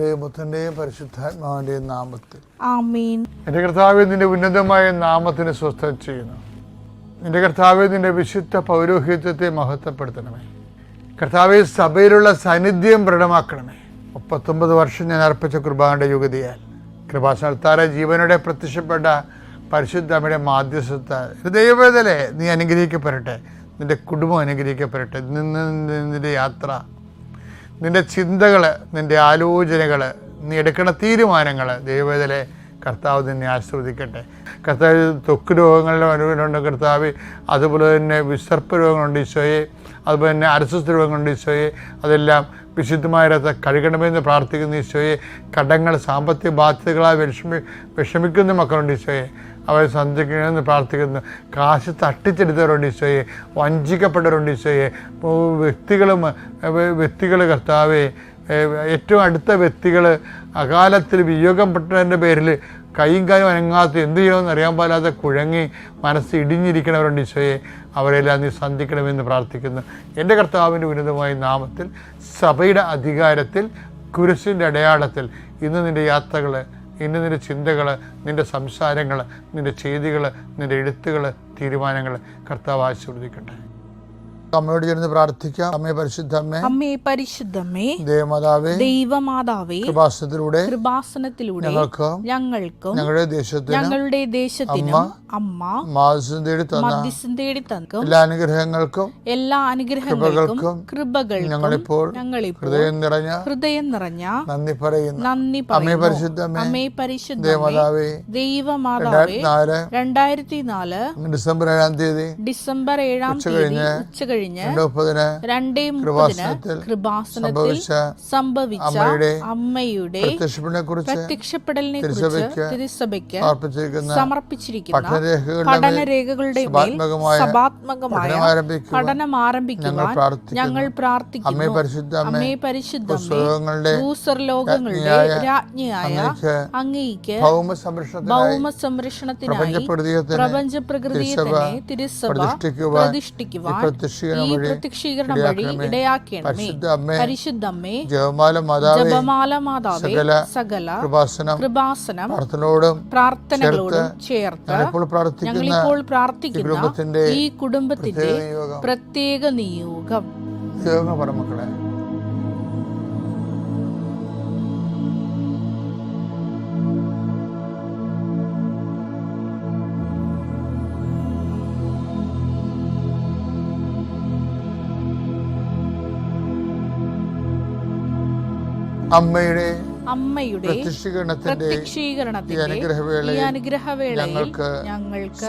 പിതാവിന്റെയും പുത്രന്റെയും പരിശുദ്ധാത്മാവിന്റെയും നാമത്തിൽ ആമേൻ. എൻ്റെ കർത്താവേ, നിന്റെ ഉന്നതമായ നാമത്തിന് സ്വസ്ഥം ചെയ്യുന്നു. നിന്റെ കർത്താവേ, നിന്റെ വിശുദ്ധ പൗരോഹിത്യത്തെ മഹത്വപ്പെടുത്തണമേ. കർത്താവേ, സഭയിലുള്ള സാന്നിധ്യം ദൃഢമാക്കണമേ. 39 വർഷം ഞാൻ അർപ്പിച്ച കൃപാന്റെ യുഗതിയാൽ കൃപാസനത്താരെ ജീവനോടെ പ്രത്യക്ഷപ്പെട്ട പരിശുദ്ധ അമ്മയുടെ മാധ്യസ്ഥത്താൽ ദൈവവേദനെ നീ അനുഗ്രഹിക്കപ്പെടട്ടെ. നിന്റെ കുടുംബം അനുഗ്രഹിക്കപ്പെടട്ടെ. നിന്റെ യാത്ര, നിന്റെ ചിന്തകൾ, നിന്റെ ആലോചനകൾ, നീ എടുക്കുന്ന തീരുമാനങ്ങൾ ദൈവവേദനെ കർത്താവ് നിന്നെ ആശീർവദിക്കട്ടെ. കർത്താവ് ത്വക്ക് രോഗങ്ങളുടെ അനുഭവമുണ്ട് കർത്താവ്, അതുപോലെ തന്നെ വിസർപ്പ രോഗങ്ങളുണ്ട് ഈശോയെ, അതുപോലെ തന്നെ അരസ്വസ്ഥ രോഗങ്ങളുണ്ട് ഈശോയെ, അതെല്ലാം വിശുദ്ധമായ കഴുകണമെന്ന് പ്രാർത്ഥിക്കുന്ന ഈശോയെ. കടങ്ങൾ, സാമ്പത്തിക ബാധ്യതകളാൽ വിഷമിക്കുന്ന മക്കളുണ്ട് ഈശോയെ, അവരെ സന്ധിക്കണമെന്ന് പ്രാർത്ഥിക്കുന്നു. കാശ് തട്ടിച്ചെടുത്തവരുണ്ട് ഈശോയെ, വഞ്ചിക്കപ്പെട്ടവരുണ്ട് ഈശോയെ. വ്യക്തികൾ കർത്താവെ, ഏറ്റവും അടുത്ത വ്യക്തികൾ അകാലത്തിൽ വിയോഗപ്പെട്ടതിൻ്റെ പേരിൽ കൈയും കായും അനങ്ങാത്ത എന്ത് ചെയ്യണമെന്ന് അറിയാൻ പാലാതെ കുഴങ്ങി മനസ്സ് ഇടിഞ്ഞിരിക്കണവരുണ്ട് ഈശോയെ, അവരെല്ലാം നീ സന്ധിക്കണമെന്ന് പ്രാർത്ഥിക്കുന്നു. എൻ്റെ കർത്താവിൻ്റെ ഉന്നതമായ നാമത്തിൽ, സഭയുടെ അധികാരത്തിൽ, കുരിശിൻ്റെ അടയാളത്തിൽ ഇന്ന് നിൻ്റെ യാത്രകൾ, ഇന്ന് നിൻ്റെ ചിന്തകൾ, നിൻ്റെ സംസാരങ്ങൾ, നിൻ്റെ ചെയ്തികൾ, നിൻ്റെ എഴുത്തുകൾ, തീരുമാനങ്ങൾ കർത്താവ് ആശീർവദിക്കട്ടെ. അമ്മയോട് ചേർന്ന് പ്രാർത്ഥിക്കാം. അമ്മേ പരിശുദ്ധമ്മേ, അമ്മേ പരിശുദ്ധമ്മേ, ദൈവമാതാവേ, കൃപാസനത്തിലൂടെ ഞങ്ങൾക്കും ഞങ്ങളുടെ ദേശത്തിനും അമ്മ മധ്യസ്ഥം തേടി തന്ന എല്ലാ അനുഗ്രഹങ്ങൾക്കും കൃപകൾക്കും ഞങ്ങളിപ്പോൾ ഹൃദയം നിറഞ്ഞ നന്ദി പറയുന്നു. അമ്മേ പരിശുദ്ധമ്മേ, ദൈവമാതാവേ, 2004 ഡിസംബർ 7 ഉച്ച 2:30 കൃപാസനത്തിൽ സംഭവിച്ച അമ്മയുടെ പ്രത്യക്ഷപ്പെടലിനെ കുറിച്ച് തിരുസഭയ്ക്ക് സമർപ്പിച്ചിരിക്കുന്ന പഠനരേഖകളുടെ മേൽ സഭാത്മകമായ പഠനം ആരംഭിക്കുവാൻ ഞങ്ങൾ പ്രാർത്ഥിക്കുന്നു. അമ്മേ പരിശുദ്ധമ്മേ, ഭൂസ്വർലോകങ്ങളുടെ രാജ്ഞിയായ അങ്ങയ്ക്ക് ഭൗമ സംരക്ഷണത്തിനായി പ്രപഞ്ച പ്രകൃതിയെ തന്നെ തിരുസഭ പ്രതിഷ്ഠിക്കുവാൻ ഈ പ്രത്യക്ഷീകരണം വഴി ഇടയാക്കണമേ. പരിശുദ്ധമ്മേ, ജപമാല മാതാവേ, സകല കൃപാസനം പ്രാർത്ഥനകളോടും ചേർത്ത് ഞങ്ങളിപ്പോൾ പ്രാർത്ഥിക്കുന്ന ഈ കുടുംബത്തിന്റെ പ്രത്യേക നിയോഗം. അമ്മയുടെ പ്രത്യക്ഷീകരണത്തിന്റെ ഈ അനുഗ്രഹവേളയിൽ ഞങ്ങൾക്ക്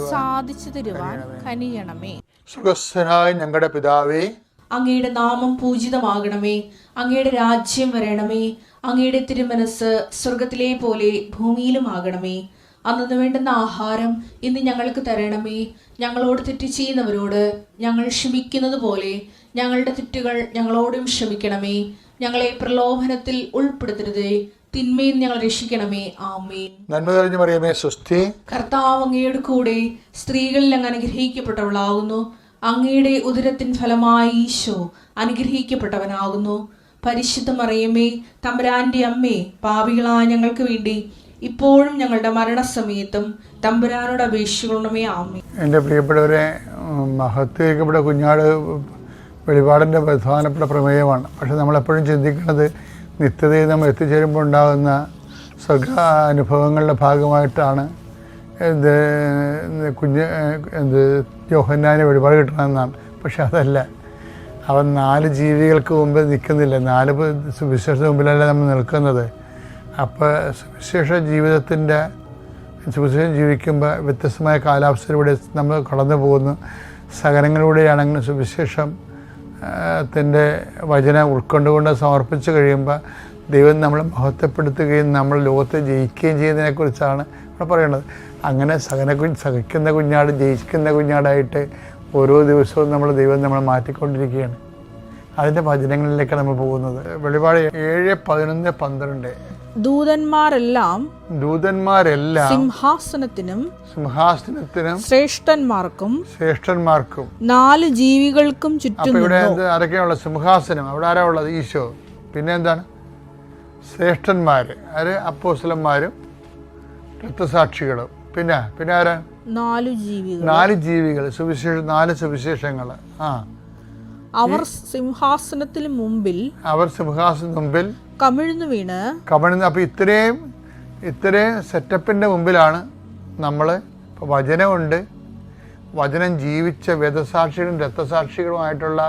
സാധിച്ചു തരുവാൻ കനിയണമേ. സുഖസ്ഥനായ ഞങ്ങളുടെ പിതാവേ, അങ്ങയുടെ നാമം പൂജിതമാകണമേ. അങ്ങയുടെ രാജ്യം വരണമേ. അങ്ങയുടെ തിരുമനസ് സ്വർഗത്തിലെ പോലെ ഭൂമിയിലും ആകണമേ. അന്നു വേണ്ടുന്ന ആഹാരം ഇന്ന് ഞങ്ങൾക്ക് തരണമേ. ഞങ്ങളോട് തെറ്റ് ചെയ്യുന്നവരോട് ഞങ്ങൾ ക്ഷമിക്കുന്നത് പോലെ ഞങ്ങളുടെ തെറ്റുകൾ ഞങ്ങളോടും ക്ഷമിക്കണമേ. ഞങ്ങളെ പ്രലോഭനത്തിൽ ഉൾപ്പെടുത്തരുതേ, തിന്മയിൽ ഞങ്ങൾ രക്ഷിക്കണമേ. ആമേൻ. നന്മ നിറഞ്ഞ മറിയമേ, സ്വസ്തി, കർത്താവ് അങ്ങയുടെ കൂടെ സ്ത്രീകളിൽ അങ്ങ് അനുഗ്രഹിക്കപ്പെട്ടവളാകുന്നു. അങ്ങയുടെ ഉദരത്തിൻ ഫലമായി ഈശോ അനുഗ്രഹിക്കപ്പെട്ടവനാകുന്നു. പരിശുദ്ധ മറിയമേ, തമ്പുരാന്റെ അമ്മേ, പാപികളായ ഞങ്ങൾക്ക് വേണ്ടി ഇപ്പോഴും ഞങ്ങളുടെ മരണസമയത്തും തമ്പുരാനോട് അപേക്ഷിക്കണമേ. ആമേൻ. എൻ്റെ പ്രിയപ്പെട്ടവരെ, മഹത്വീകരിക്കപ്പെട്ട കുഞ്ഞാട് വെളിപാടിൻ്റെ പ്രധാനപ്പെട്ട പ്രമേയമാണ്. പക്ഷെ നമ്മളെപ്പോഴും ചിന്തിക്കുന്നത് നിത്യതയിൽ നമ്മൾ എത്തിച്ചേരുമ്പോൾ ഉണ്ടാകുന്ന സ്വർഗാനുഭവങ്ങളുടെ ഭാഗമായിട്ടാണ് യോഹന്നാനെ വെളിപാട് കിട്ടണമെന്നാണ്. പക്ഷെ അതല്ല, അവൻ 4 ജീവികൾക്ക് മുമ്പ് നിൽക്കുന്നില്ല, 4 സുവിശേഷ മുമ്പിലല്ല നമ്മൾ നിൽക്കുന്നത്. അപ്പോൾ സുവിശേഷം ജീവിക്കുമ്പോൾ വ്യത്യസ്തമായ കാലാവസ്ഥയിലൂടെ നമ്മൾ കടന്നു പോകുന്നു. സഹനങ്ങളിലൂടെയാണെങ്കിൽ സുവിശേഷം ത്തിൻ്റെ വചനം ഉൾക്കൊണ്ടുകൊണ്ട് സമർപ്പിച്ച് കഴിയുമ്പോൾ ദൈവം നമ്മളെ മഹത്വപ്പെടുത്തുകയും നമ്മൾ ലോകത്തെ ജയിക്കുകയും ചെയ്യുന്നതിനെക്കുറിച്ചാണ് ഇവിടെ പറയുന്നത്. അങ്ങനെ സഹിക്കുന്ന കുഞ്ഞാട് ജയിക്കുന്ന കുഞ്ഞാടായിട്ട് ഓരോ ദിവസവും ദൈവം നമ്മളെ മാറ്റിക്കൊണ്ടിരിക്കുകയാണ്. അതിൻ്റെ വചനങ്ങളിലേക്കാണ് നമ്മൾ പോകുന്നത്. വെളിപാട് 7, 11, 12 ദൂതന്മാരെല്ലാം സിംഹാസനത്തിനും ശ്രേഷ്ഠന്മാർക്കും 4 ജീവികൾക്കും ചുറ്റും. ഇവിടെ ആരൊക്കെയുള്ള സിംഹാസനം? അവിടെ ആരാ ഉള്ളത്? ഈശോ. പിന്നെ എന്താണ്? ശ്രേഷ്ഠന്മാർ, അത് അപ്പോസ്തലന്മാരും രക്തസാക്ഷികളും. പിന്നെ ആരാ? 4 ജീവികൾ, സുവിശേഷം, 4 സുവിശേഷങ്ങൾ. അവർ സിംഹാസനത്തിന് മുമ്പിൽ കമിഴ്ന്നു വീണ്. അപ്പോൾ ഇത്രയും സെറ്റപ്പിൻ്റെ മുമ്പിലാണ് നമ്മൾ. ഇപ്പോൾ വചനമുണ്ട്, വചനം ജീവിച്ച വേദസാക്ഷികളും രക്തസാക്ഷികളുമായിട്ടുള്ള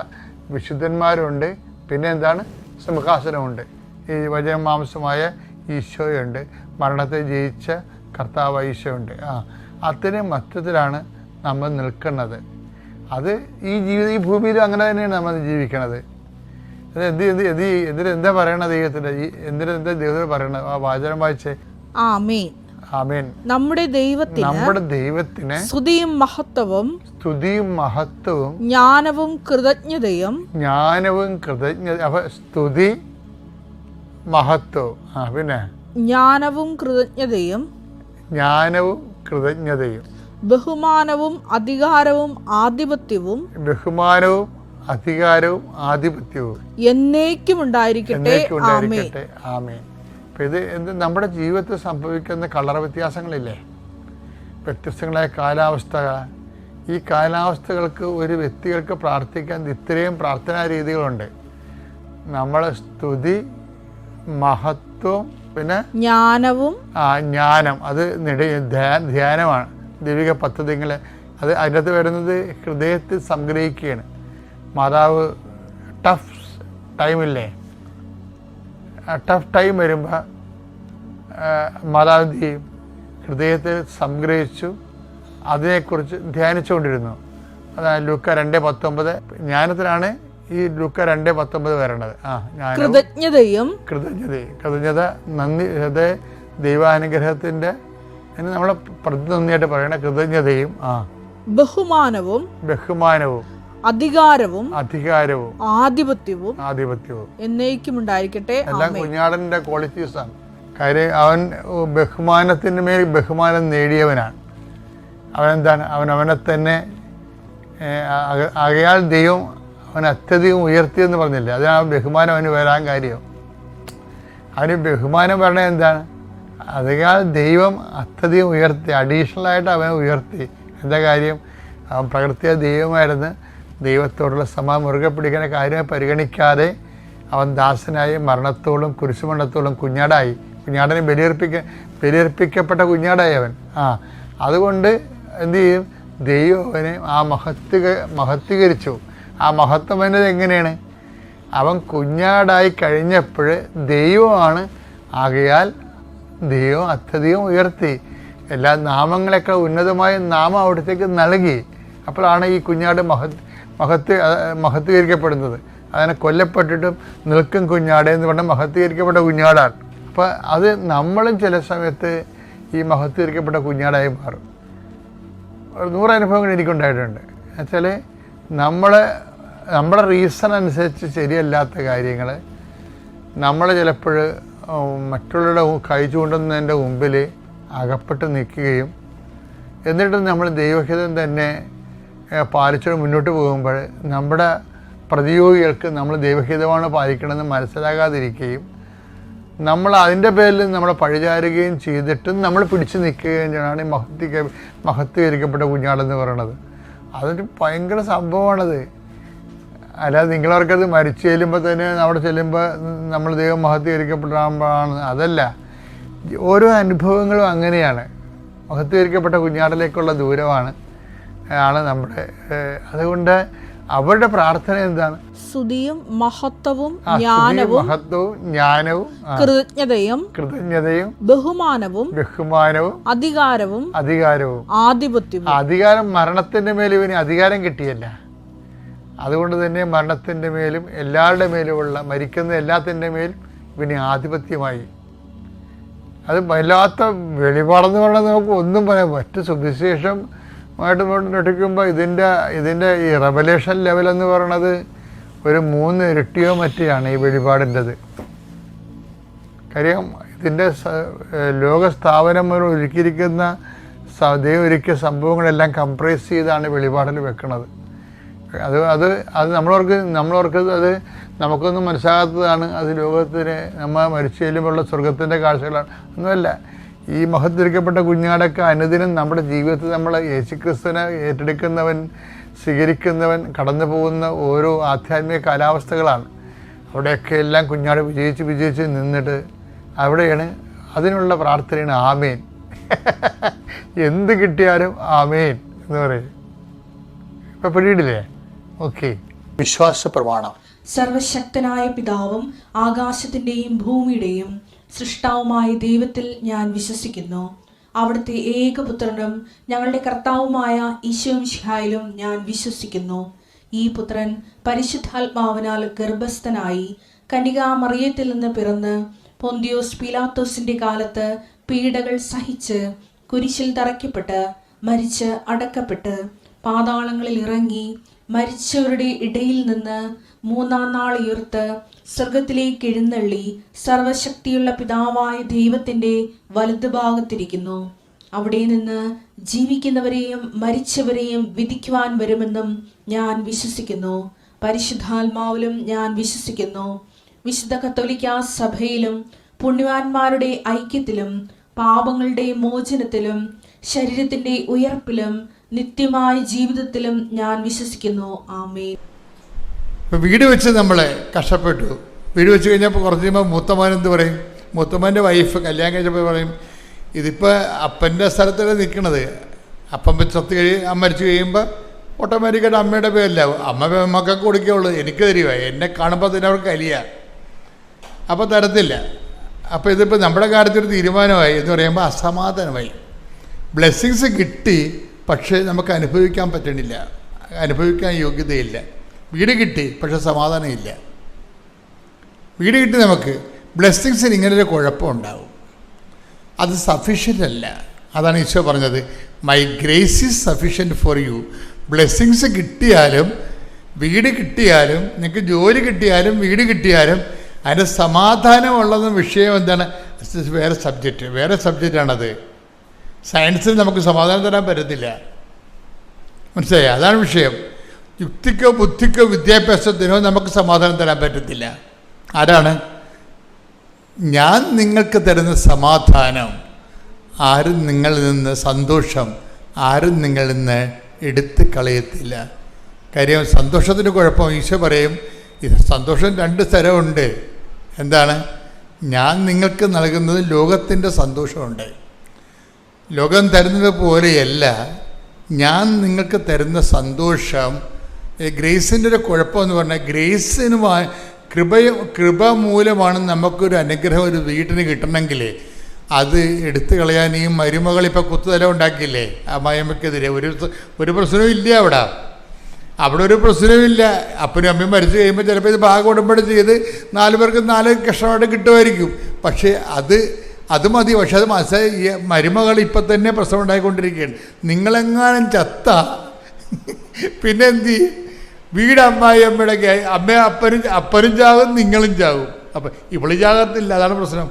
വിശുദ്ധന്മാരുണ്ട്. പിന്നെ എന്താണ്? സിംഹാസനമുണ്ട്. ഈ വചനം മാംസമായ ഈശോയുണ്ട്, മരണത്തെ ജയിച്ച കർത്താവ് ഈശോയുണ്ട്. അത്രയും മധ്യത്തിലാണ് നമ്മൾ നിൽക്കുന്നത്. അത് ഈ ഭൂമിയിൽ അങ്ങനെ തന്നെയാണ് നമ്മൾ ജീവിക്കണത്. അത് എന്തിനെന്താ പറയണത് ദൈവത്തിൻ്റെ? എന്തിനെന്താ ദൈവത്തിന് പറയണത്? ആ വാചനം വായിച്ചേ. ആമേൻ. നമ്മുടെ ദൈവത്തിന് സ്തുതിയും മഹത്വവും ജ്ഞാനവും കൃതജ്ഞതയും. അപ്പൊ സ്തുതി, മഹത്വവും, പിന്നെ ജ്ഞാനവും കൃതജ്ഞതയും, ബഹുമാനവും അധികാരവും ആധിപത്യവും എന്നേക്കും ഉണ്ടായിരിക്കട്ടെ. ആമേൻ. ഇത് നമ്മുടെ ജീവിതത്തിൽ സംഭവിക്കുന്ന കളർ വ്യത്യാസങ്ങളില്ലേ, വ്യത്യസ്തങ്ങളായ കാലാവസ്ഥ. ഈ കാലാവസ്ഥകൾക്ക് ഒരു വ്യക്തികൾക്ക് പ്രാർത്ഥിക്കാൻ ഇത്രയും പ്രാർത്ഥനാ രീതികളുണ്ട്. നമ്മളെ സ്തുതി, മഹത്വം, പിന്നെ ജ്ഞാനം. അത് ധ്യാനമാണ്, ദൈവിക പദ്ധതികളെ. അത് അതിനകത്ത് വരുന്നത് ഹൃദയത്തിൽ സംഗ്രഹിക്കുകയാണ്. മാതാവ് ടഫ് ടൈമില്ലേ, ടഫ് ടൈം വരുമ്പോൾ മാതാവ് എന്ത് ചെയ്യും? ഹൃദയത്തിൽ സംഗ്രഹിച്ചു അതിനെക്കുറിച്ച് ധ്യാനിച്ചുകൊണ്ടിരുന്നു. അതാണ് ലൂക്ക 2:19. ജ്ഞാനത്തിലാണ് ഈ ലൂക്ക 2:19 വരേണ്ടത്. കൃതജ്ഞത, നന്ദി, ദൈവാനുഗ്രഹത്തിൻ്റെ നമ്മളെ പ്രതിനിധിയായിട്ട് പറയണ കൃതജ്ഞതയും ബഹുമാനവും അധികാരവും ആധിപത്യവും എന്നേക്കും ഉണ്ടായിരിക്കട്ടെ. എല്ലാം കുഞ്ഞാടൻ്റെ ക്വാളിറ്റീസാണ്. കാര്യം അവൻ ബഹുമാനത്തിന് മേൽ ബഹുമാനം നേടിയവനാണ്. അവനെന്താണ്? അവനെ തന്നെ ആകയാൽ ദൈവം അവൻ അത്യധികം ഉയർത്തിയെന്ന് പറഞ്ഞില്ലേ? അതാണ് ബഹുമാനം അവന് വരാൻ കാര്യം. അവന് ബഹുമാനം പറഞ്ഞത് എന്താണ്? ആകയാൽ ദൈവം അത്യധികം ഉയർത്തി, അഡീഷണലായിട്ട് അവനെ ഉയർത്തി. എന്താ കാര്യം? അവൻ പ്രകൃതിയ ദൈവമായിരുന്നു. ദൈവത്തോടുള്ള മുറുകെ പിടിക്കുന്ന കാര്യങ്ങൾ പരിഗണിക്കാതെ അവൻ ദാസനായി മരണത്തോളം കുരിശുമരണത്തോളം കുഞ്ഞാടനെ ബലിയർപ്പിക്കപ്പെട്ട കുഞ്ഞാടായി അവൻ. അതുകൊണ്ട് എന്തു ചെയ്യും? ദൈവം അവനെ മഹത്വീകരിച്ചു. ആ മഹത്വം വരുന്നത് എങ്ങനെയാണ്? അവൻ കുഞ്ഞാടായി കഴിഞ്ഞപ്പോൾ ദൈവമാണ്. ആകയാൽ ദൈവം അത്യധികം ഉയർത്തി. എല്ലാ നാമങ്ങളെക്കാൾ ഉന്നതമായ നാമം അവിടത്തേക്ക് നൽകി. അപ്പോഴാണ് ഈ കുഞ്ഞാട് മഹത്വീകരിക്കപ്പെടുന്നത്. അതിനെ കൊല്ലപ്പെട്ടിട്ടും നിൽക്കും കുഞ്ഞാട് എന്ന് പറഞ്ഞാൽ മഹത്വീകരിക്കപ്പെട്ട കുഞ്ഞാടാണ്. അപ്പോൾ അത് നമ്മളും ചില സമയത്ത് ഈ മഹത്വീകരിക്കപ്പെട്ട കുഞ്ഞാടായി മാറും. 100 അനുഭവങ്ങൾ എനിക്കുണ്ടായിട്ടുണ്ട്. എന്നുവെച്ചാൽ നമ്മുടെ റീസൺ അനുസരിച്ച് ശരിയല്ലാത്ത കാര്യങ്ങൾ നമ്മൾ ചിലപ്പോൾ മറ്റുള്ളവരുടെ കൈ ചൂണ്ടുന്നതിൻ്റെ മുമ്പിൽ അകപ്പെട്ട് നിൽക്കുകയും എന്നിട്ടും നമ്മൾ ദൈവഹിതം തന്നെ പാലിച്ചുകൊണ്ട് മുന്നോട്ട് പോകുമ്പോൾ നമ്മുടെ പ്രതിയോഗികൾക്ക് നമ്മൾ ദൈവഹിതമാണ് പാലിക്കണമെന്ന് മനസ്സിലാകാതിരിക്കുകയും നമ്മൾ അതിൻ്റെ പേരിൽ നമ്മളെ പഴിചാരുകയും ചെയ്തിട്ടും നമ്മൾ പിടിച്ചു നിൽക്കുകയും ചെയ്യണമാണ് ഈ മഹത്വീകരിക്കപ്പെട്ട കുഞ്ഞാടെന്ന് പറയണത്. അതൊരു ഭയങ്കര സംഭവമാണത്. അല്ലാതെ നിങ്ങളവർക്കത് മരിച്ചു ചെല്ലുമ്പോൾ തന്നെ അവിടെ ചെല്ലുമ്പോൾ നമ്മൾ ദൈവം മഹത്വീകരിക്കപ്പെടാൻ അതല്ല. ഓരോ അനുഭവങ്ങളും അങ്ങനെയാണ്. മഹത്വീകരിക്കപ്പെട്ട കുഞ്ഞാടിലേക്കുള്ള ദൂരമാണ് നമ്മുടെ. അതുകൊണ്ട് അവരുടെ പ്രാർത്ഥന എന്താണ്? സ്തുതിയും മഹത്വവും ജ്ഞാനവും കൃതജ്ഞതയും ബഹുമാനവും അധികാരവും ആധിപത്യവും. അധികാരം മരണത്തിന്റെ മേലും ഇവന് അധികാരം കിട്ടിയല്ല. അതുകൊണ്ട് തന്നെ മരണത്തിന്റെ മേലും എല്ലാവരുടെ മേലുമുള്ള മരിക്കുന്ന എല്ലാത്തിൻ്റെ മേലും ഇവന് ആധിപത്യമായി. അത് വല്ലാത്ത വെളിപാടെന്ന് പറഞ്ഞാൽ നമുക്ക് ഒന്നും പറയാം. മറ്റ് സുവിശേഷമായിട്ട് നടിക്കുമ്പോൾ ഇതിൻ്റെ ഈ റെവലേഷൻ ലെവലെന്ന് പറയണത് ഒരു 3 ഇരട്ടിയോ മറ്റെയാണ് ഈ വെളിപാടിൻ്റെത്. കാര്യം ഇതിൻ്റെ ലോകസ്ഥാപനം മുതൽ ഒരുക്കിയിരിക്കുന്ന ദൈവം ഒരുക്കിയ സംഭവങ്ങളെല്ലാം കംപ്രൈസ് ചെയ്താണ് വെളിപാടിൽ വെക്കുന്നത്. അത് അത് അത് നമ്മളോർക്ക് അത് നമുക്കൊന്നും മനസ്സിലാകാത്തതാണ്. അത് ലോകത്തിന് നമ്മൾ മരിച്ചു ചെല്ലുമ്പോഴുള്ള സ്വർഗത്തിൻ്റെ കാഴ്ചകളാണ്. ഒന്നുമല്ല, ഈ മഹത്വരിക്കപ്പെട്ട കുഞ്ഞാടൊക്കെ അനുദിനം നമ്മുടെ ജീവിതത്തിൽ നമ്മൾ യേശുക്രിസ്തുവിനെ ഏറ്റെടുക്കുന്നവൻ, സ്വീകരിക്കുന്നവൻ കടന്നു പോകുന്ന ഓരോ ആധ്യാത്മിക കാലാവസ്ഥകളാണ്. അവിടെയൊക്കെ എല്ലാം കുഞ്ഞാട് വിജയിച്ച് നിന്നിട്ട് അവിടെയാണ് അതിനുള്ള പ്രാർത്ഥനയാണ് ആമേൻ. എന്ത് കിട്ടിയാലും ആമേൻ എന്ന് പറയും. ഇപ്പം പിടിയിടില്ലേ? ഓക്കെ. വിശ്വാസ പ്രമാണം. സർവശക്തനായ പിതാവും ആകാശത്തിൻ്റെയും ഭൂമിയുടെയും സൃഷ്ടാവുമായ ദൈവത്തിൽ ഞാൻ വിശ്വസിക്കുന്നു. അവിടുത്തെ ഏകപുത്രനും ഞങ്ങളുടെ കർത്താവുമായ ഈശോ മിശിഹായിലും ഞാൻ വിശ്വസിക്കുന്നു. ഈ പുത്രൻ പരിശുദ്ധാത്മാവിനാൽ ഗർഭസ്ഥനായി കന്യകാമറിയത്തിൽ നിന്ന് പിറന്ന് പൊന്തിയോസ് പീലാത്തോസിന്റെ കാലത്ത് പീഡകൾ സഹിച്ച് കുരിശിൽ തറയ്ക്കപ്പെട്ട് മരിച്ച് അടക്കപ്പെട്ട് പാതാളങ്ങളിൽ ഇറങ്ങി മരിച്ചവരുടെ ഇടയിൽ നിന്ന് മൂന്നാം നാൾ ഉയർത്ത് സ്വർഗത്തിലേക്ക് എഴുന്നള്ളി സർവശക്തിയുള്ള പിതാവായ ദൈവത്തിന്റെ വലതുഭാഗത്തിരിക്കുന്നു. അവിടെ നിന്ന് ജീവിക്കുന്നവരെയും മരിച്ചവരെയും വിധിക്കുവാൻ വരുമെന്നും ഞാൻ വിശ്വസിക്കുന്നു. പരിശുദ്ധാത്മാവിലും ഞാൻ വിശ്വസിക്കുന്നു. വിശുദ്ധ കത്തോലിക്കാ സഭയിലും പുണ്യവാന്മാരുടെ ഐക്യത്തിലും പാപങ്ങളുടെ മോചനത്തിലും ശരീരത്തിന്റെ ഉയർപ്പിലും നിത്യമായ ജീവിതത്തിലും ഞാൻ വിശ്വസിക്കുന്നു. ആമേൻ. ഇപ്പോൾ വീട് വെച്ച് നമ്മളെ കഷ്ടപ്പെട്ടു. വീട് വെച്ച് കഴിഞ്ഞപ്പോൾ കുറച്ച് കഴിയുമ്പോൾ മൂത്തമാൻ എന്ത് പറയും? മൂത്തമാൻ്റെ വൈഫ് കല്യാണം കഴിച്ചപ്പോൾ പറയും, ഇതിപ്പോൾ അപ്പൻ്റെ സ്ഥലത്തല്ലേ നിൽക്കണത്, അപ്പം മരിച്ചു കഴിയുമ്പോൾ ഓട്ടോമാറ്റിക്കായിട്ട് അമ്മയുടെ പേരിലാവും. അമ്മ മക്കൾക്ക് കൊടുക്കുകയുള്ളൂ, എനിക്ക് തരുക. എന്നെ കാണുമ്പോൾ തന്നെ അവർക്ക് കലിയ, അപ്പോൾ തരത്തില്ല. അപ്പോൾ ഇതിപ്പോൾ നമ്മുടെ കാര്യത്തിൽ തീരുമാനമായി എന്ന് പറയുമ്പോൾ അസമാധാനമായി. ബ്ലെസ്സിങ്സ് കിട്ടി, പക്ഷേ നമുക്ക് അനുഭവിക്കാൻ പറ്റണില്ല, അനുഭവിക്കാൻ യോഗ്യതയില്ല. വീട് കിട്ടി, പക്ഷെ സമാധാനമില്ല. വീട് കിട്ടി നമുക്ക്, ബ്ലെസ്സിങ്സിന് ഇങ്ങനൊരു കുഴപ്പമുണ്ടാവും. അത് സഫിഷ്യൻ്റ് അല്ല. അതാണ് ഈശോ പറഞ്ഞത്, my grace is sufficient for you. Blessings കിട്ടിയാലും വീട് കിട്ടിയാലും നിങ്ങൾക്ക് ജോലി കിട്ടിയാലും വീട് കിട്ടിയാലും അതിൻ്റെ സമാധാനമുള്ളത് വിഷയം എന്താണ്? വേറെ സബ്ജക്റ്റാണത്. സയൻസിൽ നമുക്ക് സമാധാനം തരാൻ പറ്റത്തില്ല, മനസ്സിലായി? അതാണ് വിഷയം. യുക്തിക്കോ ബുദ്ധിക്കോ വിദ്യാഭ്യാസത്തിനോ നമുക്ക് സമാധാനം തരാൻ പറ്റത്തില്ല. ആരാണ്? ഞാൻ നിങ്ങൾക്ക് തരുന്ന സമാധാനം ആരും നിങ്ങളിൽ നിന്ന്, സന്തോഷം ആരും നിങ്ങളിൽ നിന്ന് എടുത്ത് കളയത്തില്ല. കാര്യം സന്തോഷത്തിന് കുഴപ്പം ഈശോ പറയും, ഇത് സന്തോഷം 2 തരമുണ്ട്. എന്താണ്? ഞാൻ നിങ്ങൾക്ക് നൽകുന്നത് ലോകത്തിൻ്റെ സന്തോഷമുണ്ട്. ലോകം തരുന്നത് പോലെയല്ല ഞാൻ നിങ്ങൾക്ക് തരുന്ന സന്തോഷം. ഗ്രേസിൻ്റെ ഒരു കുഴപ്പമെന്ന് പറഞ്ഞാൽ ഗ്രേസിന് കൃപ മൂലമാണ് നമുക്കൊരു അനുഗ്രഹം ഒരു വീട്ടിന് കിട്ടണമെങ്കിൽ അത് എടുത്തു കളയാൻ ഈ മരുമകളിപ്പോൾ കുത്തുതല ഉണ്ടാക്കിയില്ലേ ആ മയമക്കെതിരെ. ഒരു പ്രശ്നവും ഇല്ല അവിടെ ഒരു പ്രശ്നവുമില്ല. അപ്പനും അമ്മയും മരിച്ചു കഴിയുമ്പോൾ ചിലപ്പോൾ ഇത് ഭാഗം ഉടമ്പടി ചെയ്ത് 4 പേർക്ക് 4 കഷ്ണമായിട്ട് കിട്ടുമായിരിക്കും. പക്ഷേ അത് മതി. പക്ഷെ അത് മനസ്സിലായി മരുമകൾ ഇപ്പം തന്നെ പ്രശ്നം ഉണ്ടായിക്കൊണ്ടിരിക്കുകയാണ്. നിങ്ങളെങ്ങാനും ചത്ത പിന്നെ എന്ത് ചെയ്യും? വീട് അമ്മായി അമ്മയുടെ അപ്പനും ചാകും നിങ്ങളും ചാകും. അപ്പം ഇവള് ചാകത്തില്ല, അതാണ് പ്രശ്നം.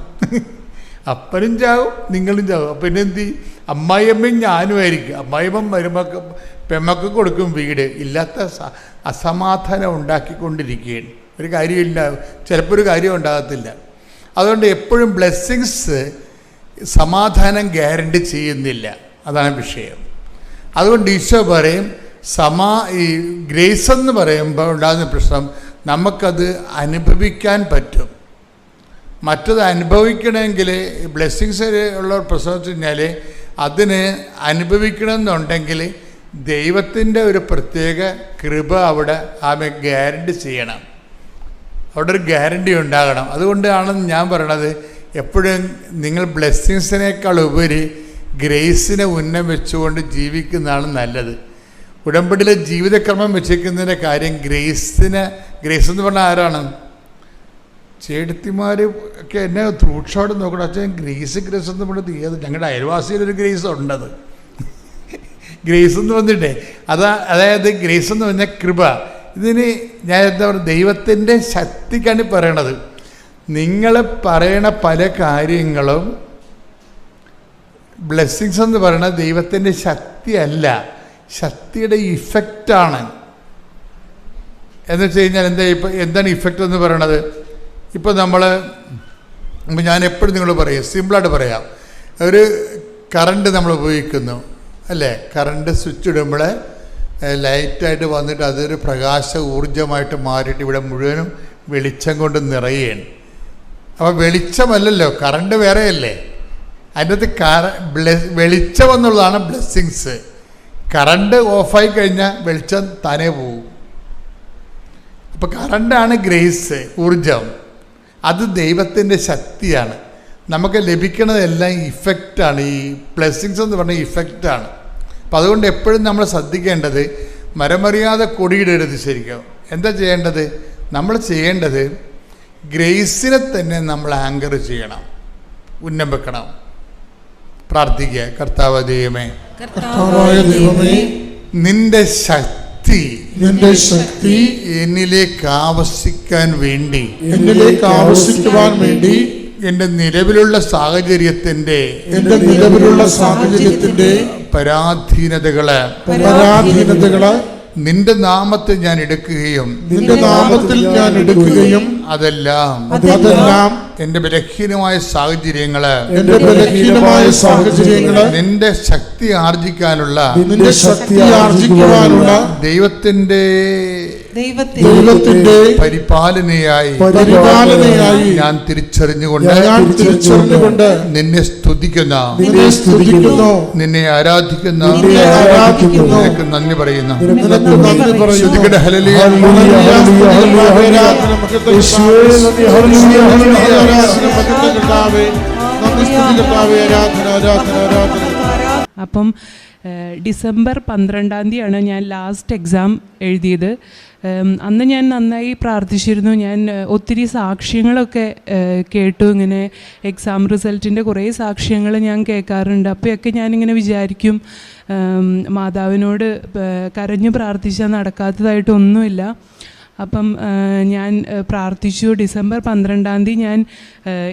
അപ്പനും ചാകും നിങ്ങളും ചാകും. അപ്പം പിന്നെ എന്ത് ചെയ്യും? അമ്മായിയമ്മയും ഞാനുമായിരിക്കും. അമ്മായിയമ്മ പെമ്മക്ക് കൊടുക്കും വീട്. ഇല്ലാത്ത അസമാധാനം ഉണ്ടാക്കിക്കൊണ്ടിരിക്കുകയാണ്. ഒരു കാര്യമില്ല, ചിലപ്പോൾ ഒരു കാര്യം ഉണ്ടാകത്തില്ല. അതുകൊണ്ട് എപ്പോഴും ബ്ലെസ്സിങ്സ് സമാധാനം ഗ്യാരണ്ടി ചെയ്യുന്നില്ല, അതാണ് വിഷയം. അതുകൊണ്ട് ഈശോ പറയും ഈ ഗ്രേസ് എന്ന് പറയുമ്പോൾ ഉണ്ടാകുന്ന പ്രശ്നം നമുക്കത് അനുഭവിക്കാൻ പറ്റും. മറ്റത് അനുഭവിക്കണമെങ്കിൽ ബ്ലെസ്സിങ്സ് ഉള്ള പ്രശ്നം വെച്ച് കഴിഞ്ഞാൽ അതിന് അനുഭവിക്കണമെന്നുണ്ടെങ്കിൽ ദൈവത്തിൻ്റെ ഒരു പ്രത്യേക കൃപ അവിടെ ഗ്യാരണ്ടി ചെയ്യണം. അവിടെ ഒരു ഗ്യാരണ്ടി ഉണ്ടാകണം. അതുകൊണ്ടാണ് ഞാൻ പറയണത്, എപ്പോഴും നിങ്ങൾ ബ്ലെസ്സിങ്സിനേക്കാൾ ഉപരി ഗ്രേസിനെ ഉന്നം വെച്ചുകൊണ്ട് ജീവിക്കുന്നതാണ് നല്ലത്. ഉടമ്പടിയിലെ ജീവിതക്രമം വെച്ചിരിക്കുന്നതിൻ്റെ കാര്യം ഗ്രേസ് എന്ന് പറഞ്ഞാൽ ആരാണ്? ചേട്ടത്തിമാർ ഒക്കെ എന്നെ ത്രൂക്ഷോടെ നോക്കണം. അച്ഛൻ ഗ്രേസ് എന്ന് പറഞ്ഞത് ഏത്? ഞങ്ങളുടെ അയൽവാസിയിലൊരു ഗ്രേസ് ഉണ്ടത്. ഗ്രേസ് എന്ന് വന്നിട്ടേ അതായത് ഗ്രേസ് എന്ന് പറഞ്ഞാൽ കൃപ. ഇതിന് ഞാൻ എന്താ പറയുക, ദൈവത്തിൻ്റെ ശക്തിക്കാണ് പറയണത്. നിങ്ങൾ പറയണ പല കാര്യങ്ങളും ബ്ലെസ്സിങ്സ് എന്ന് പറയുന്നത് ദൈവത്തിൻ്റെ ശക്തിയല്ല, ശക്തിയുടെ ഇഫക്റ്റാണ്. എന്ന് വെച്ച് കഴിഞ്ഞാൽ എന്താണ് ഇഫക്റ്റ് എന്ന് പറയണത്? ഇപ്പോൾ ഞാൻ എപ്പോഴും നിങ്ങൾ പറയും, സിമ്പിളായിട്ട് പറയാം, ഒരു കറണ്ട് നമ്മൾ ഉപയോഗിക്കുന്നു അല്ലേ? കറണ്ട് സ്വിച്ച് ഇടുമ്പോൾ ലൈറ്റായിട്ട് വന്നിട്ട് അതൊരു പ്രകാശ ഊർജമായിട്ട് മാറിയിട്ട് ഇവിടെ മുഴുവനും വെളിച്ചം കൊണ്ട് നിറയുകയാണ്. അപ്പോൾ വെളിച്ചമല്ലല്ലോ, കറണ്ട് വേറെയല്ലേ. അതിൻ്റെ അകത്ത് വെളിച്ചം എന്നുള്ളതാണ് ബ്ലെസ്സിങ്സ്. കറണ്ട് ഓഫായി കഴിഞ്ഞാൽ വെളിച്ചം താനേ പോകും. അപ്പോൾ കറണ്ടാണ് ഗ്രേസ്, ഊർജം. അത് ദൈവത്തിൻ്റെ ശക്തിയാണ്. നമുക്ക് ലഭിക്കുന്നതെല്ലാം ഇഫക്റ്റാണ്. ഈ ബ്ലെസ്സിങ്സ് എന്ന് പറഞ്ഞാൽ ഇഫക്റ്റാണ്. അപ്പം അതുകൊണ്ട് എപ്പോഴും നമ്മൾ ശ്രദ്ധിക്കേണ്ടത്, മരമറിയാതെ കൊടിയിടരുത്. ശരിക്കും എന്താ ചെയ്യേണ്ടത്? നമ്മൾ ചെയ്യേണ്ടത് ഗ്രേസിനെ തന്നെ നമ്മൾ ആങ്കർ ചെയ്യണം, ഉന്നം വെക്കണം, പ്രാർത്ഥിക്കുക. കർത്താവ് ദൈവമേ, നിന്റെ ശക്തി എന്നിലേക്ക് ആവശ്യിക്കാൻ വേണ്ടി എന്റെ നിലവിലുള്ള സാഹചര്യത്തിന്റെ പരാധീനതകള് നിന്റെ നാമത്തിൽ ഞാൻ എടുക്കുകയും അതെല്ലാം എന്റെ ബലഹീനമായ സാഹചര്യങ്ങള് നിന്റെ ശക്തി ആർജിക്കാനുള്ള ദൈവത്തിന്റെ പരിപാലനയായി ഞാൻ തിരിച്ചറിഞ്ഞുകൊണ്ട് നിന്നെ സ്തുതിക്കുന്ന, നിന്നെ ആരാധിക്കുന്ന, നിനക്ക് നന്ദി പറയുന്നു. അപ്പം ഡിസംബർ 12 ഞാൻ ലാസ്റ്റ് എക്സാം എഴുതിയത്. അന്ന് ഞാൻ നന്നായി പ്രാർത്ഥിച്ചിരുന്നു. ഞാൻ ഒത്തിരി സാക്ഷ്യങ്ങളൊക്കെ കേട്ടു. ഇങ്ങനെ എക്സാം റിസൾട്ടിൻ്റെ കുറേ സാക്ഷ്യങ്ങൾ ഞാൻ കേൾക്കാറുണ്ട്. അപ്പോഴൊക്കെ ഞാനിങ്ങനെ വിചാരിക്കും, മാതാവിനോട് കരഞ്ഞു പ്രാർത്ഥിച്ചാൽ നടക്കാത്തതായിട്ടൊന്നുമില്ല. അപ്പം ഞാൻ പ്രാർത്ഥിച്ചു. ഡിസംബർ 12 ഞാൻ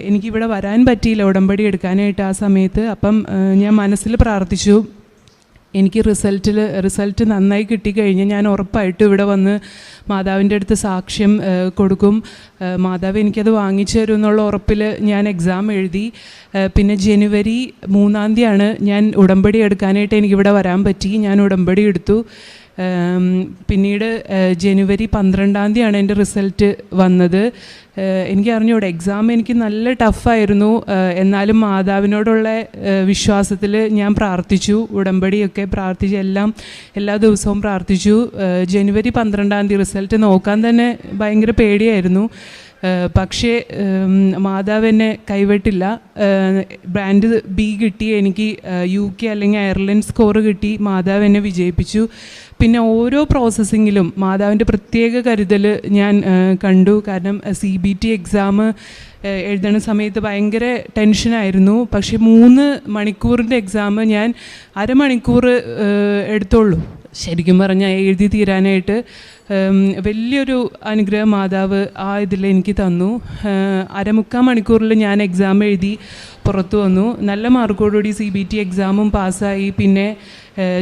എനിക്കിവിടെ വരാൻ പറ്റിയില്ല ഉടമ്പടി എടുക്കാനായിട്ട് ആ സമയത്ത്. അപ്പം ഞാൻ മനസ്സിൽ പ്രാർത്ഥിച്ചു, എനിക്ക് റിസൾട്ട് നന്നായി കിട്ടിക്കഴിഞ്ഞ് ഞാൻ ഉറപ്പായിട്ടും ഇവിടെ വന്ന് മാതാവിൻ്റെ അടുത്ത് സാക്ഷ്യം കൊടുക്കും. മാതാവ് എനിക്കത് വാങ്ങിച്ചു തരും എന്നുള്ള ഉറപ്പിൽ ഞാൻ എക്സാം എഴുതി. പിന്നെ ജനുവരി 3 ഞാൻ ഉടമ്പടി എടുക്കാനായിട്ട് എനിക്കിവിടെ വരാൻ പറ്റി. ഞാൻ ഉടമ്പടി എടുത്തു. പിന്നീട് ജനുവരി 12 എൻ്റെ റിസൾട്ട് വന്നത്. എനിക്ക് അറിഞ്ഞൂടെ, എക്സാം എനിക്ക് നല്ല ടഫായിരുന്നു. എന്നാലും മാതാവിനോടുള്ള വിശ്വാസത്തിൽ ഞാൻ പ്രാർത്ഥിച്ചു. ഉടമ്പടിയൊക്കെ പ്രാർത്ഥിച്ച് എല്ലാ ദിവസവും പ്രാർത്ഥിച്ചു. ജനുവരി 12 റിസൾട്ട് നോക്കാൻ തന്നെ ഭയങ്കര പേടിയായിരുന്നു. പക്ഷേ മാതാവ് എന്നെ കൈവിട്ടില്ല. ബ്രാൻഡ് B കിട്ടി എനിക്ക്. UK അല്ലെങ്കിൽ അയർലൻഡ് സ്കോർ കിട്ടി. മാതാവ് എന്നെ വിജയിപ്പിച്ചു. പിന്നെ ഓരോ പ്രോസസ്സിങ്ങിലും മാതാവിൻ്റെ പ്രത്യേക കരുതൽ ഞാൻ കണ്ടു. കാരണം CBT എക്സാം എഴുതണ സമയത്ത് ഭയങ്കര ടെൻഷനായിരുന്നു. പക്ഷേ 3 മണിക്കൂറിൻ്റെ എക്സാം ഞാൻ അരമണിക്കൂർ എടുത്തുള്ളൂ ശരിക്കും പറഞ്ഞാൽ എഴുതി തീരാനായിട്ട്. വലിയൊരു അനുഗ്രഹം മാതാവ് ആ ഇതിൽ എനിക്ക് തന്നു. 1/4 മണിക്കൂറിൽ ഞാൻ എക്സാം എഴുതി പുറത്തു വന്നു. നല്ല മാർക്കോടുകൂടി CBT എക്സാമും പാസ്സായി. പിന്നെ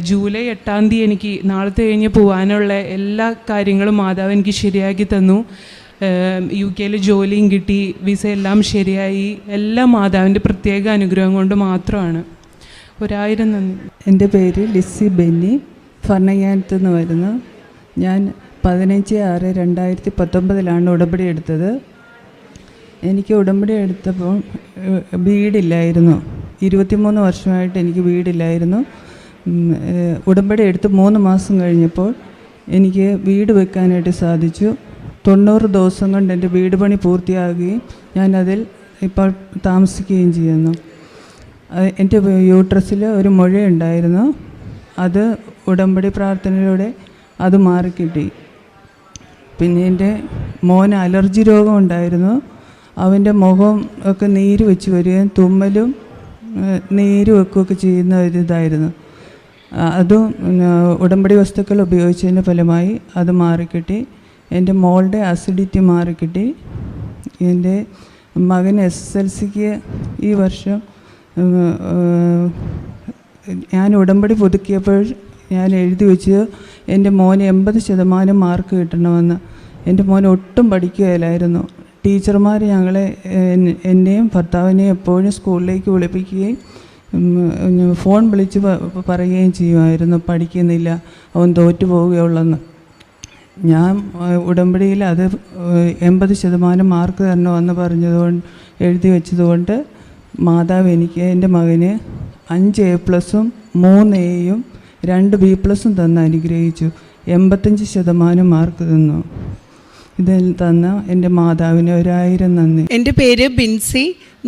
ജൂലൈ 8 എനിക്ക് നാളത്തെ കഴിഞ്ഞ് പോകാനുള്ള എല്ലാ കാര്യങ്ങളും മാതാവ് എനിക്ക് ശരിയാക്കി തന്നു. UK ജോലിയും കിട്ടി, വിസ എല്ലാം ശരിയായി. എല്ലാം മാതാവിൻ്റെ പ്രത്യേക അനുഗ്രഹം കൊണ്ട് മാത്രമാണ്. 1000 നന്ദി. എൻ്റെ പേര് ലിസി ബെന്നി, ഭരണങ്ങാനത്ത് നിന്ന് വരുന്നു. ഞാൻ 15/6/2019 ഉടമ്പടി എടുത്തത്. എനിക്ക് ഉടമ്പടി എടുത്തപ്പോൾ വീടില്ലായിരുന്നു. 23 വർഷമായിട്ട് എനിക്ക് വീടില്ലായിരുന്നു. ഉടമ്പടി എടുത്ത് 3 മാസം കഴിഞ്ഞപ്പോൾ എനിക്ക് വീട് വെക്കാനായിട്ട് സാധിച്ചു. 90 ദിവസം കൊണ്ട് എൻ്റെ വീട് പണി പൂർത്തിയാകുകയും ഞാനതിൽ ഇപ്പോൾ താമസിക്കുകയും ചെയ്യുന്നു. എൻ്റെ യൂട്രസിൽ ഒരു മുഴയുണ്ടായിരുന്നു. അത് ഉടമ്പടി പ്രാർത്ഥനയിലൂടെ അത് മാറിക്കിട്ടി. പിന്നെ എൻ്റെ മോന് അലർജി രോഗം ഉണ്ടായിരുന്നു. അവൻ്റെ മുഖം ഒക്കെ നീര് വെച്ച് വരികയും തുമ്മലും നീര് വെക്കുകയൊക്കെ ചെയ്യുന്ന ഒരിതായിരുന്നു. അതും ഉടമ്പടി വസ്തുക്കൾ ഉപയോഗിച്ചതിൻ്റെ ഫലമായി അത് മാറിക്കിട്ടി. എൻ്റെ മോളുടെ അസിഡിറ്റി മാറിക്കിട്ടി. എൻ്റെ മകൻ SSLCക്ക് ഈ വർഷം ഞാൻ ഉടമ്പടി പുതുക്കിയപ്പോൾ ഞാൻ എഴുതി വെച്ച് എൻ്റെ മോന് 80% മാർക്ക് കിട്ടണമെന്ന്. എൻ്റെ മോൻ ഒട്ടും പഠിക്കുകയില്ലായിരുന്നു. ടീച്ചർമാർ ഞങ്ങളെ എന്നെയും ഭർത്താവിനെയും എപ്പോഴും സ്കൂളിലേക്ക് വിളിപ്പിക്കുകയും ഫോൺ വിളിച്ച് പറയുകയും ചെയ്യുമായിരുന്നു, പഠിക്കുന്നില്ല, അവൻ തോറ്റു പോവുകയുള്ളെന്ന്. ഞാൻ ഉടമ്പടിയിൽ അത് 80% മാർക്ക് തരണമെന്ന് പറഞ്ഞതുകൊണ്ട് എഴുതി വെച്ചതുകൊണ്ട് മാതാവ് എനിക്ക് എൻ്റെ മകന് 5 A+ഉം 3 Aയും 2 B+ തന്ന് അനുഗ്രഹിച്ചു. 85% മാർക്ക് തന്നു. ഇതിൽ തന്ന എൻ്റെ മാതാവിന് 1000 നന്ദി. എൻ്റെ പേര് ബിൻസി.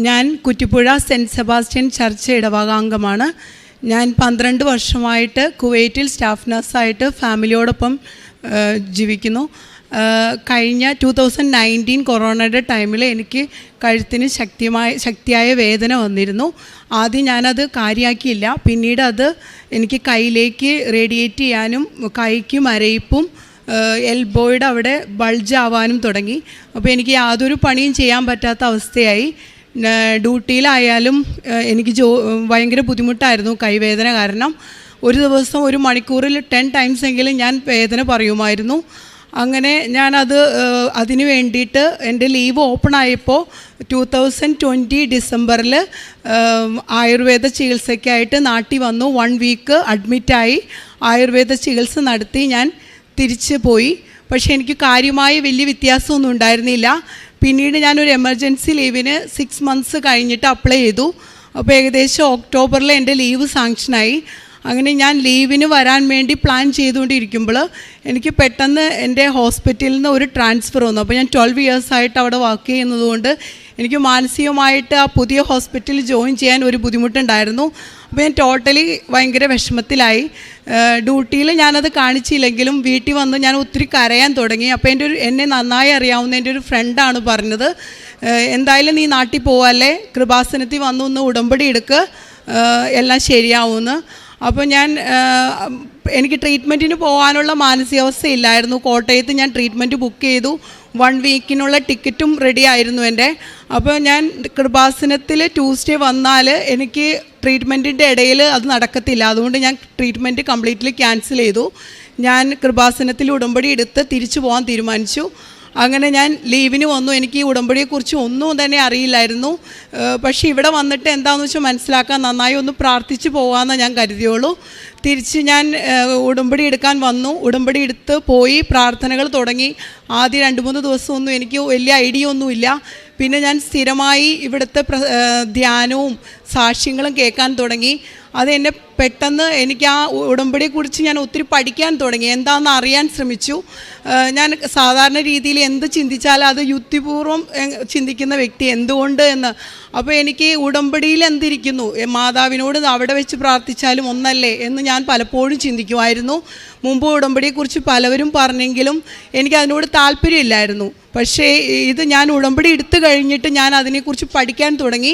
ഞാൻ കുറ്റിപ്പുഴ സെൻറ്റ് സെബാസ്റ്റ്യൻ ചർച്ച് ഇടവകാംഗമാണ്. ഞാൻ 12 വർഷമായിട്ട് കുവൈറ്റിൽ സ്റ്റാഫ് നഴ്സായിട്ട് ഫാമിലിയോടൊപ്പം ജീവിക്കുന്നു. കഴിഞ്ഞ 2019 കൊറോണയുടെ ടൈമിൽ എനിക്ക് കഴുത്തിന് ശക്തിയായ വേദന വന്നിരുന്നു. ആദ്യം ഞാനത് കാര്യമാക്കിയില്ല. പിന്നീട് അത് എനിക്ക് കൈയിലേക്ക് റേഡിയേറ്റ് ചെയ്യാനും കൈക്ക് മരയിപ്പും എൽബോയുടെ അവിടെ ബൾജാവാനും തുടങ്ങി. അപ്പോൾ എനിക്ക് യാതൊരു പണിയും ചെയ്യാൻ പറ്റാത്ത അവസ്ഥയായി. ഡ്യൂട്ടിയിലായാലും എനിക്ക് ഭയങ്കര ബുദ്ധിമുട്ടായിരുന്നു കൈവേദന കാരണം. ഒരു ദിവസം 1 മണിക്കൂറിൽ 10 ടൈംസ് എങ്കിലും ഞാൻ വേദന പറയുമായിരുന്നു. അങ്ങനെ അതിന് വേണ്ടിയിട്ട് എൻ്റെ ലീവ് ഓപ്പൺ ആയപ്പോൾ 2020 ഡിസംബറിൽ ആയുർവേദ ചികിത്സയ്ക്കായിട്ട് നാട്ടിൽ വന്നു. 1 വീക്ക് അഡ്മിറ്റായി ആയുർവേദ ചികിത്സ നടത്തി ഞാൻ തിരിച്ച് പോയി. പക്ഷേ എനിക്ക് കാര്യമായ വലിയ വ്യത്യാസമൊന്നും ഉണ്ടായിരുന്നില്ല. പിന്നീട് ഞാനൊരു എമർജൻസി ലീവിന് 6 മന്ത്സ് കഴിഞ്ഞിട്ട് അപ്ലൈ ചെയ്തു. അപ്പോൾ ഏകദേശം ഒക്ടോബറിൽ എൻ്റെ ലീവ് സാങ്ഷനായി. അങ്ങനെ ഞാൻ ലീവിന് വരാൻ വേണ്ടി പ്ലാൻ ചെയ്തുകൊണ്ടിരിക്കുമ്പോൾ എനിക്ക് പെട്ടെന്ന് എൻ്റെ ഹോസ്പിറ്റലിൽ നിന്ന് ഒരു ട്രാൻസ്ഫർ വന്നു. അപ്പോൾ ഞാൻ 12 ഇയേഴ്സായിട്ട് അവിടെ വർക്ക് ചെയ്യുന്നതുകൊണ്ട് എനിക്ക് മാനസികമായിട്ട് ആ പുതിയ ഹോസ്പിറ്റലിൽ ജോയിൻ ചെയ്യാൻ ഒരു ബുദ്ധിമുട്ടുണ്ടായിരുന്നു. അപ്പോൾ ഞാൻ ടോട്ടലി ഭയങ്കര വിഷമത്തിലായി. ഡ്യൂട്ടിയിൽ ഞാനത് കാണിച്ചില്ലെങ്കിലും വീട്ടിൽ വന്ന് ഞാൻ ഒത്തിരി കരയാൻ തുടങ്ങി. അപ്പോൾ എന്നെ നന്നായി അറിയാവുന്ന എൻ്റെ ഒരു ഫ്രണ്ടാണ് പറഞ്ഞത്, എന്തായാലും നീ നാട്ടിൽ പോവല്ലേ, കൃപാസനത്തിൽ വന്നു ഒന്ന് ഉടമ്പടി എടുക്കുക, എല്ലാം ശരിയാവുമെന്ന്. അപ്പോൾ എനിക്ക് ട്രീറ്റ്മെൻറ്റിന് പോകാനുള്ള മാനസികാവസ്ഥയില്ലായിരുന്നു. കോട്ടയത്ത് ഞാൻ ട്രീറ്റ്മെൻറ്റ് ബുക്ക് ചെയ്തു. 1 വീക്കിനുള്ള ടിക്കറ്റും റെഡി ആയിരുന്നു എൻ്റെ. അപ്പോൾ ഞാൻ കൃപാസനത്തിൽ ട്യൂസ്ഡേ വന്നാൽ എനിക്ക് ട്രീറ്റ്മെൻറ്റിൻ്റെ ഇടയിൽ അത് നടക്കത്തില്ല. അതുകൊണ്ട് ഞാൻ ട്രീറ്റ്മെൻറ്റ് കംപ്ലീറ്റ്ലി ക്യാൻസൽ ചെയ്തു. ഞാൻ കൃപാസനത്തിൽ ഉടമ്പടി എടുത്ത് തിരിച്ചു പോകാൻ തീരുമാനിച്ചു. അങ്ങനെ ഞാൻ ലീവിന് വന്നു. എനിക്ക് ഈ ഉടമ്പടിയെക്കുറിച്ച് ഒന്നും തന്നെ അറിയില്ലായിരുന്നു. പക്ഷേ ഇവിടെ വന്നിട്ട് എന്താണെന്ന് വെച്ചാൽ മനസ്സിലാക്കാൻ നന്നായി ഒന്ന് പ്രാർത്ഥിച്ച് പോകാമെന്ന് ഞാൻ കരുതിയുള്ളൂ. തിരിച്ച് ഞാൻ ഉടമ്പടി എടുക്കാൻ വന്നു. ഉടമ്പടി എടുത്ത് പോയി പ്രാർത്ഥനകൾ തുടങ്ങി. ആദ്യം 2-3 ദിവസമൊന്നും എനിക്ക് വലിയ ഐഡിയ ഒന്നുമില്ല. പിന്നെ ഞാൻ സ്ഥിരമായി ഇവിടുത്തെ ധ്യാനവും സാക്ഷ്യങ്ങളും കേൾക്കാൻ തുടങ്ങി. അതെന്നെ പെട്ടെന്ന് എനിക്ക് ആ ഉടമ്പടിയെക്കുറിച്ച് ഞാൻ ഒത്തിരി പഠിക്കാൻ തുടങ്ങി, എന്താണെന്ന് അറിയാൻ ശ്രമിച്ചു. ഞാൻ സാധാരണ രീതിയിൽ എന്ത് ചിന്തിച്ചാലും അത് യുക്തിപൂർവ്വം ചിന്തിക്കുന്ന വ്യക്തി, എന്തുകൊണ്ട് എന്ന്. അപ്പോൾ എനിക്ക് ഉടമ്പടിയിൽ എന്തിരിക്കുന്നു, മാതാവിനോട് അവിടെ വെച്ച് പ്രാർത്ഥിച്ചാലും ഒന്നല്ലേ എന്ന് ഞാൻ പലപ്പോഴും ചിന്തിക്കുമായിരുന്നു. മുമ്പ് ഉടമ്പടിയെക്കുറിച്ച് പലവരും പറഞ്ഞെങ്കിലും എനിക്കതിനോട് താല്പര്യമില്ലായിരുന്നു. പക്ഷേ ഇത് ഞാൻ ഉടമ്പടി എടുത്തു കഴിഞ്ഞിട്ട് ഞാൻ അതിനെക്കുറിച്ച് പഠിക്കാൻ തുടങ്ങി.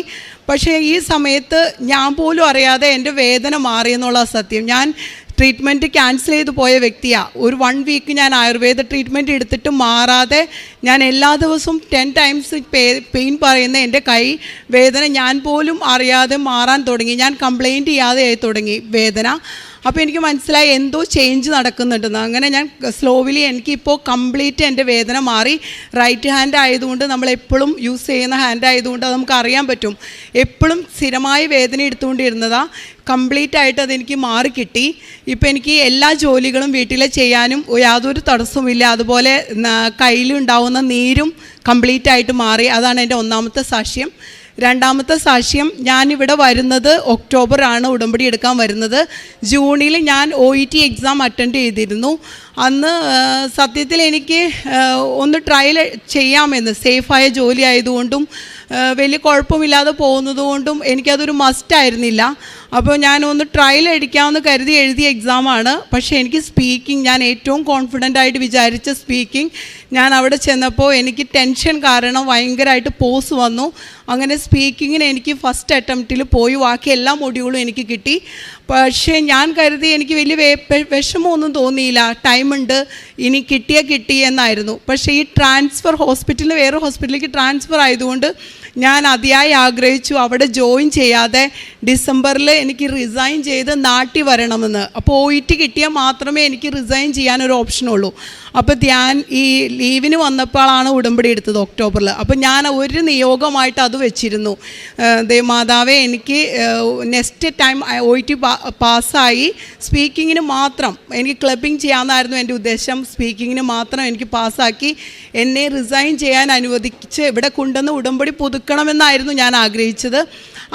പക്ഷേ ഈ സമയത്ത് ഞാൻ പോലും അറിയാതെ എൻ്റെ വേദന മാറിയെന്നുള്ള സത്യം. ഞാൻ ട്രീറ്റ്മെൻറ്റ് ക്യാൻസൽ ചെയ്ത് പോയ വ്യക്തിയാണ്. ഒരു 1 വീക്ക് ഞാൻ ആയുർവേദ ട്രീറ്റ്മെൻറ്റ് എടുത്തിട്ട് മാറാതെ ഞാൻ എല്ലാ ദിവസവും 10 ടൈംസ് പെയിൻ പറയുന്ന എൻ്റെ കൈ വേദന ഞാൻ പോലും അറിയാതെ മാറാൻ തുടങ്ങി. ഞാൻ കംപ്ലൈൻറ്റ് ചെയ്യാതെ ആയി തുടങ്ങി വേദന. അപ്പോൾ എനിക്ക് മനസ്സിലായി എന്തോ ചേഞ്ച് നടക്കുന്നുണ്ടെന്ന്. അങ്ങനെ ഞാൻ സ്ലോവിലി എനിക്കിപ്പോൾ കംപ്ലീറ്റ് എൻ്റെ വേദന മാറി. റൈറ്റ് ഹാൻഡ് ആയതുകൊണ്ട്, നമ്മളെപ്പോഴും യൂസ് ചെയ്യുന്ന ഹാൻഡ് ആയതുകൊണ്ട് അത് നമുക്ക് അറിയാൻ പറ്റും. എപ്പോഴും സ്ഥിരമായി വേദന എടുത്തുകൊണ്ടിരുന്നതാണ്. കംപ്ലീറ്റ് ആയിട്ട് അതെനിക്ക് മാറിക്കിട്ടി. ഇപ്പോൾ എനിക്ക് എല്ലാ ജോലികളും വീട്ടിലെ ചെയ്യാനും യാതൊരു തടസ്സവുമില്ല. അതുപോലെ കയ്യിലുണ്ടാവുന്ന നീരും കംപ്ലീറ്റ് ആയിട്ട് മാറി. അതാണ് എൻ്റെ ഒന്നാമത്തെ സാക്ഷ്യം. രണ്ടാമത്തെ സാക്ഷ്യം, ഞാനിവിടെ വരുന്നത് ഒക്ടോബറാണ് ഉടമ്പടി എടുക്കാൻ വരുന്നത്. ജൂണിൽ ഞാൻ OET എക്സാം അറ്റൻഡ് ചെയ്തിരുന്നു. അന്ന് സത്യത്തിൽ എനിക്ക് ഒന്ന് ട്രയൽ ചെയ്യാമെന്ന്, സേഫായ ജോലി ആയതുകൊണ്ടും വലിയ കുഴപ്പമില്ലാതെ പോകുന്നതുകൊണ്ടും എനിക്കതൊരു മസ്റ്റായിരുന്നില്ല. അപ്പോൾ ഞാനൊന്ന് ട്രയൽ അടിക്കാമെന്ന് കരുതി എഴുതിയ എക്സാമാണ്. പക്ഷേ എനിക്ക് സ്പീക്കിംഗ്, ഞാൻ ഏറ്റവും കോൺഫിഡൻ്റ് ആയിട്ട് വിചാരിച്ച സ്പീക്കിംഗ്, ഞാൻ അവിടെ ചെന്നപ്പോൾ എനിക്ക് ടെൻഷൻ കാരണം ഭയങ്കരമായിട്ട് പോസ് വന്നു. അങ്ങനെ സ്പീക്കിങ്ങിന് എനിക്ക് ഫസ്റ്റ് അറ്റംപ്റ്റിൽ പോയി. ബാക്കി എല്ലാ മൊഡ്യൂളും എനിക്ക് കിട്ടി. പക്ഷേ ഞാൻ കരുതി എനിക്ക് വലിയ വിഷമമൊന്നും തോന്നിയില്ല, ടൈമുണ്ട്, ഇനി കിട്ടി എന്നായിരുന്നു. പക്ഷേ ഈ ട്രാൻസ്ഫർ, വേറെ ഹോസ്പിറ്റലിലേക്ക് ട്രാൻസ്ഫർ ആയതുകൊണ്ട് ഞാൻ അതിയായി ആഗ്രഹിച്ചു അവിടെ ജോയിൻ ചെയ്യാതെ ഡിസംബറിൽ എനിക്ക് റിസൈൻ ചെയ്ത് നാട്ടിൽ വരണമെന്ന്. അപ്പോൾ OET കിട്ടിയാൽ മാത്രമേ എനിക്ക് റിസൈൻ ചെയ്യാനൊരു ഓപ്ഷനുള്ളൂ. അപ്പോൾ ഞാൻ ഈ ലീവിന് വന്നപ്പോഴാണ് ഉടമ്പടി എടുത്തത് ഒക്ടോബറിൽ. അപ്പോൾ ഞാൻ ഒരു നിയോഗമായിട്ട് അത് വെച്ചിരുന്നു. മാതാവേ, എനിക്ക് നെക്സ്റ്റ് ടൈം OET പാസ്സായി സ്പീക്കിങ്ങിന് മാത്രം എനിക്ക് ക്ലബിങ് ചെയ്യാമെന്നായിരുന്നു എൻ്റെ ഉദ്ദേശം. സ്പീക്കിങ്ങിന് മാത്രം എനിക്ക് പാസ്സാക്കി എന്നെ റിസൈൻ ചെയ്യാൻ അനുവദിച്ച് ഇവിടെ കൊണ്ടുവന്ന് ഉടമ്പടി പുതുക്കണമെന്നായിരുന്നു ഞാൻ ആഗ്രഹിച്ചത്.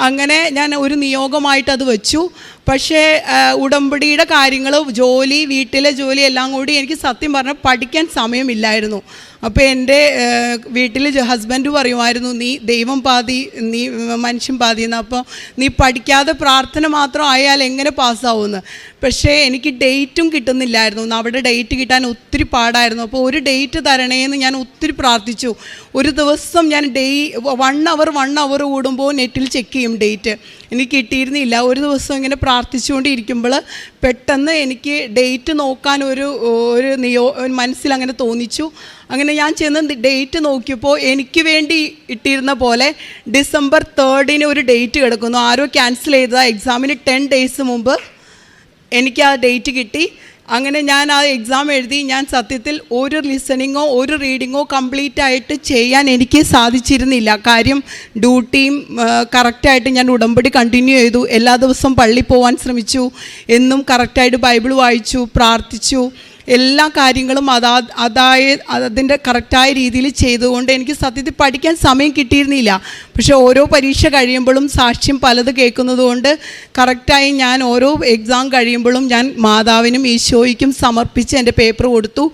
അങ്ങനെ ഞാൻ ഒരു നിയോഗമായിട്ട് അത് വെച്ചു. പക്ഷേ ഉടമ്പടിയുടെ കാര്യങ്ങൾ, ജോലി, വീട്ടിലെ ജോലി എല്ലാം കൂടി എനിക്ക് സത്യം പറഞ്ഞാൽ പഠിക്കാൻ സമയമില്ലായിരുന്നു. അപ്പോൾ എൻ്റെ വീട്ടിൽ ഹസ്ബൻഡ് പറയുമായിരുന്നു, നീ ദൈവം പാതി നീ മനുഷ്യൻ പാതി എന്ന്. അപ്പോൾ നീ പഠിക്കാതെ പ്രാർത്ഥന മാത്രം ആയാൽ എങ്ങനെ പാസ്സാവുമെന്ന്. പക്ഷേ എനിക്ക് ഡേറ്റും കിട്ടുന്നില്ലായിരുന്നു. അവിടെ ഡേറ്റ് കിട്ടാൻ ഒത്തിരി പാടായിരുന്നു. അപ്പോൾ ഒരു ഡേറ്റ് തരണേന്ന് ഞാൻ ഒത്തിരി പ്രാർത്ഥിച്ചു. ഒരു ദിവസം ഞാൻ 1 അവർ കൂടുമ്പോൾ നെറ്റിൽ ചെക്ക് ചെയ്യും ഡേറ്റ്. എനിക്ക് കിട്ടിയിരുന്നില്ല. ഒരു ദിവസം ഇങ്ങനെ പ്രാർത്ഥിച്ചുകൊണ്ടിരിക്കുമ്പോൾ പെട്ടെന്ന് എനിക്ക് ഡേറ്റ് നോക്കാൻ ഒരു മനസ്സിൽ അങ്ങനെ തോന്നിച്ചു. അങ്ങനെ ഞാൻ ചെന്ന് ഡേറ്റ് നോക്കിയപ്പോൾ എനിക്ക് വേണ്ടി ഇട്ടിരുന്ന പോലെ ഡിസംബർ 3 ഒരു ഡേറ്റ് കിടക്കുന്നു. ആരോ ക്യാൻസൽ ചെയ്ത എക്സാമിന് 10 days മുമ്പ് എനിക്ക് ആ ഡേറ്റ് കിട്ടി. അങ്ങനെ ഞാൻ ആ എക്സാം എഴുതി. ഞാൻ സത്യത്തിൽ ഒരു ലിസണിങ്ങോ ഒരു റീഡിങ്ങോ കംപ്ലീറ്റ് ആയിട്ട് ചെയ്യാൻ എനിക്ക് സാധിച്ചിരുന്നില്ല. കാര്യം ഡ്യൂട്ടിയും കറക്റ്റായിട്ട് ഞാൻ ഉടമ്പടി കണ്ടിന്യൂ ചെയ്തു. എല്ലാ ദിവസവും പള്ളിയിൽ പോകാൻ ശ്രമിച്ചു. എന്നും കറക്റ്റായിട്ട് ബൈബിൾ വായിച്ചു, പ്രാർത്ഥിച്ചു. എല്ലാ കാര്യങ്ങളും അതിൻ്റെ കറക്റ്റായ രീതിയിൽ ചെയ്തുകൊണ്ട് എനിക്ക് സത്യത്തിൽ പഠിക്കാൻ സമയം കിട്ടിയിരുന്നില്ല. പക്ഷേ ഓരോ പരീക്ഷ കഴിയുമ്പോഴും സാക്ഷ്യം പലത് കേൾക്കുന്നത് കൊണ്ട് കറക്റ്റായി ഞാൻ ഓരോ എക്സാം കഴിയുമ്പോഴും ഞാൻ മാതാവിനും ഈശോയ്ക്കും സമർപ്പിച്ച് എൻ്റെ പേപ്പർ കൊടുത്തു.